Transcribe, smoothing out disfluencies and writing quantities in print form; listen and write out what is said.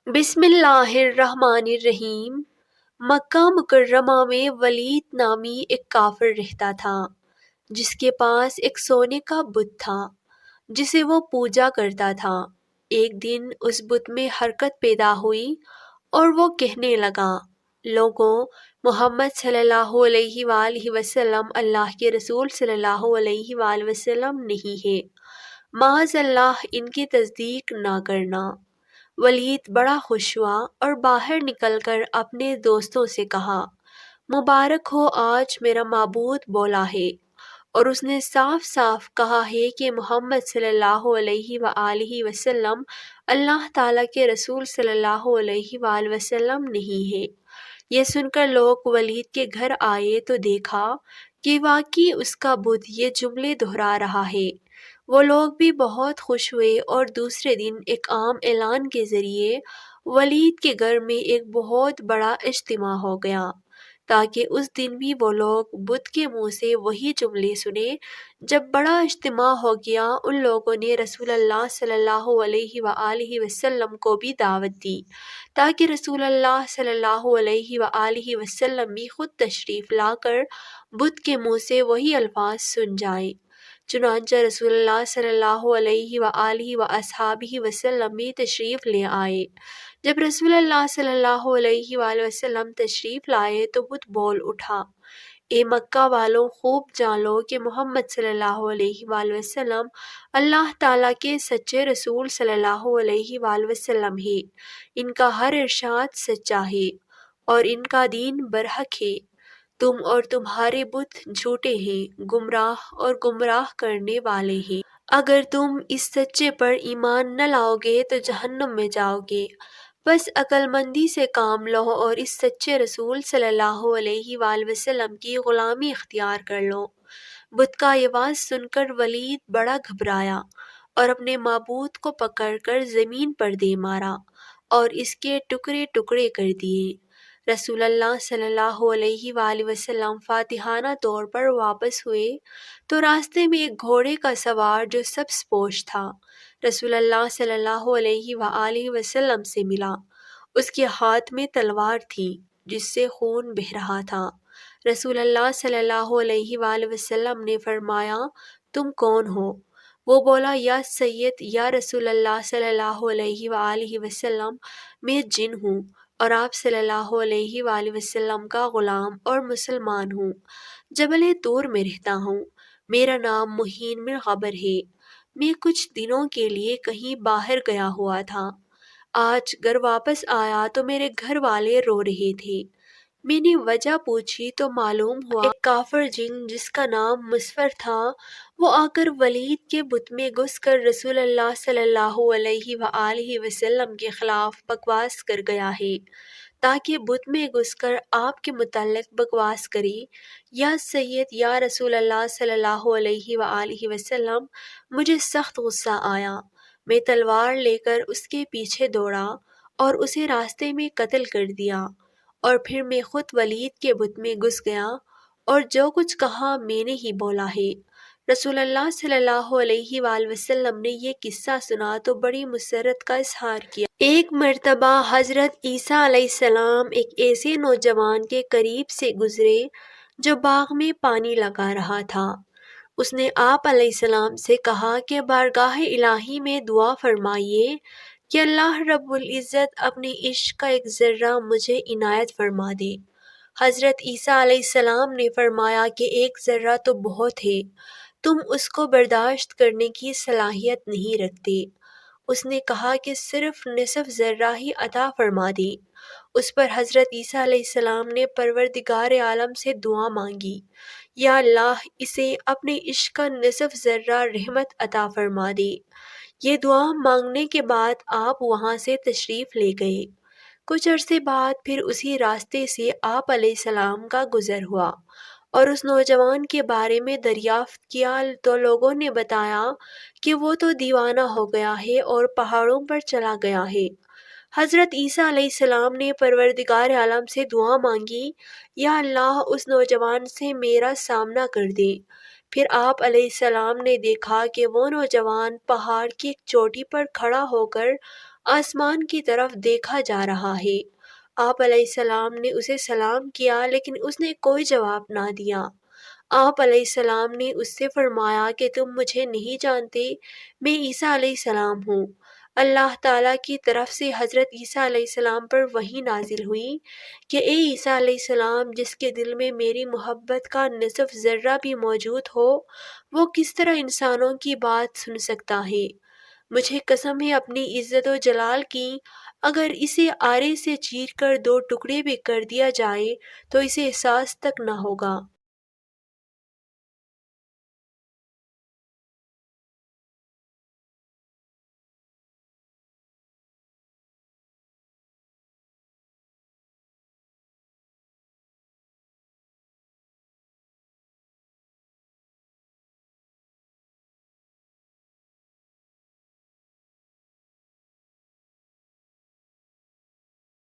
بسم اللہ الرحمن الرحیم۔ مکہ مکرمہ میں ولید نامی ایک کافر رہتا تھا جس کے پاس ایک سونے کا بت تھا جسے وہ پوجا کرتا تھا۔ ایک دن اس بت میں حرکت پیدا ہوئی اور وہ کہنے لگا، لوگوں، محمد صلی اللہ علیہ وآلہ وسلم اللہ کے رسول صلی اللہ علیہ وآلہ وسلم نہیں ہے، معاذ اللہ ان کی تصدیق نہ کرنا۔ ولید بڑا خوش ہوا اور باہر نکل کر اپنے دوستوں سے کہا، مبارک ہو، آج میرا معبود بولا ہے اور اس نے صاف صاف کہا ہے کہ محمد صلی اللہ علیہ وآلہ وسلم اللہ تعالیٰ کے رسول صلی اللہ علیہ وآلہ وسلم نہیں ہے۔ یہ سن کر لوگ ولید کے گھر آئے تو دیکھا کہ واقعی اس کا بت یہ جملے دہرا رہا ہے۔ وہ لوگ بھی بہت خوش ہوئے اور دوسرے دن ایک عام اعلان کے ذریعے ولید کے گھر میں ایک بہت بڑا اجتماع ہو گیا تاکہ اس دن بھی وہ لوگ بت کے منہ سے وہی جملے سنیں۔ جب بڑا اجتماع ہو گیا، ان لوگوں نے رسول اللہ صلی اللہ علیہ وآلہ وسلم کو بھی دعوت دی تاکہ رسول اللہ صلی اللہ علیہ وآلہ وسلم بھی خود تشریف لا کر بت کے منہ سے وہی الفاظ سن جائیں۔ چنانچہ رسول اللہ صلی اللہ علیہ وآلہ وآصحابہ وسلم بھی تشریف لے آئے۔ جب رسول اللہ صلی اللہ علیہ وآلہ وسلم تشریف لائے تو بت بول اٹھا، اے مکہ والوں، خوب جان لو کہ محمد صلی اللہ علیہ وآلہ وسلم اللہ تعالیٰ کے سچے رسول صلی اللہ علیہ وآلہ وسلم ہے۔ ان کا ہر ارشاد سچا ہے اور ان کا دین برحق ہے۔ تم اور تمہارے بت جھوٹے ہیں، گمراہ اور گمراہ کرنے والے ہیں۔ اگر تم اس سچے پر ایمان نہ لاؤ گے تو جہنم میں جاؤ گے۔ بس عقل مندی سے کام لو اور اس سچے رسول صلی اللہ علیہ وآلہ وسلم کی غلامی اختیار کر لو۔ بت کا یہ واز سن کر ولید بڑا گھبرایا اور اپنے معبود کو پکڑ کر زمین پر دے مارا اور اس کے ٹکڑے ٹکڑے کر دیے۔ رسول اللہ صلی اللہ علیہ وآلہ وسلم فاتحانہ طور پر واپس ہوئے تو راستے میں ایک گھوڑے کا سوار جو سبز پوش تھا رسول اللہ صلی اللہ علیہ وآلہ وسلم سے ملا۔ اس کے ہاتھ میں تلوار تھی جس سے خون بہہ رہا تھا۔ رسول اللہ صلی اللہ علیہ وآلہ وسلم نے فرمایا، تم کون ہو؟ وہ بولا، یا سید، یا رسول اللہ صلی اللہ علیہ وآلہ وسلم، میں جن ہوں اور آپ صلی اللہ علیہ وآلہ وسلم کا غلام اور مسلمان ہوں، جبل طور میں رہتا ہوں، میرا نام مہین بن غبر ہے، میں کچھ دنوں کے لیے کہیں باہر گیا ہوا تھا، آج گھر واپس آیا تو میرے گھر والے رو رہے تھے، میں نے وجہ پوچھی تو معلوم ہوا ایک کافر جن جس کا نام مسفر تھا وہ آ کر ولید کے بت میں گھس کر رسول اللہ صلی اللہ علیہ وآلہ وسلم کے خلاف بکواس کر گیا ہے تاکہ بت میں گھس کر آپ کے متعلق بکواس کرے۔ یا سید، یا رسول اللہ صلی اللہ علیہ وآلہ وسلم، مجھے سخت غصہ آیا، میں تلوار لے کر اس کے پیچھے دوڑا اور اسے راستے میں قتل کر دیا، اور پھر میں خود ولید کے بت میں گھس گیا اور جو کچھ کہا میں نے ہی بولا ہے۔ رسول اللہ صلی اللہ علیہ وآلہ وسلم نے یہ قصہ سنا تو بڑی مسرت کا اظہار کیا۔ ایک مرتبہ حضرت عیسیٰ علیہ السلام ایک ایسے نوجوان کے قریب سے گزرے جو باغ میں پانی لگا رہا تھا۔ اس نے آپ علیہ السلام سے کہا کہ بارگاہ الہی میں دعا فرمائیے کہ اللہ رب العزت اپنے عشق کا ایک ذرہ مجھے عنایت فرما دے۔ حضرت عیسیٰ علیہ السلام نے فرمایا کہ ایک ذرہ تو بہت ہے، تم اس کو برداشت کرنے کی صلاحیت نہیں رکھتے۔ اس نے کہا کہ صرف نصف ذرہ ہی عطا فرما دے۔ اس پر حضرت عیسیٰ علیہ السلام نے پروردگار عالم سے دعا مانگی، یا اللہ، اسے اپنے عشق کا نصف ذرہ رحمت عطا فرما دے۔ یہ دعا مانگنے کے بعد آپ وہاں سے تشریف لے گئے۔ کچھ عرصے بعد پھر اسی راستے سے آپ علیہ السلام کا گزر ہوا اور اس نوجوان کے بارے میں دریافت کیا تو لوگوں نے بتایا کہ وہ تو دیوانہ ہو گیا ہے اور پہاڑوں پر چلا گیا ہے۔ حضرت عیسیٰ علیہ السلام نے پروردگار عالم سے دعا مانگی، یا اللہ، اس نوجوان سے میرا سامنا کر دے۔ پھر آپ علیہ السلام نے دیکھا کہ وہ نوجوان پہاڑ کی ایک چوٹی پر کھڑا ہو کر آسمان کی طرف دیکھا جا رہا ہے۔ آپ علیہ السلام نے اسے سلام کیا لیکن اس نے کوئی جواب نہ دیا۔ آپ علیہ السلام نے اس سے فرمایا کہ تم مجھے نہیں جانتے، میں عیسیٰ علیہ السلام ہوں۔ اللہ تعالیٰ کی طرف سے حضرت عیسیٰ علیہ السلام پر وحی نازل ہوئی کہ اے عیسیٰ علیہ السلام، جس کے دل میں میری محبت کا نصف ذرہ بھی موجود ہو، وہ کس طرح انسانوں کی بات سن سکتا ہے؟ مجھے قسم ہے اپنی عزت و جلال کی، اگر اسے آرے سے چیر کر 2 ٹکڑے بھی کر دیا جائے تو اسے احساس تک نہ ہوگا۔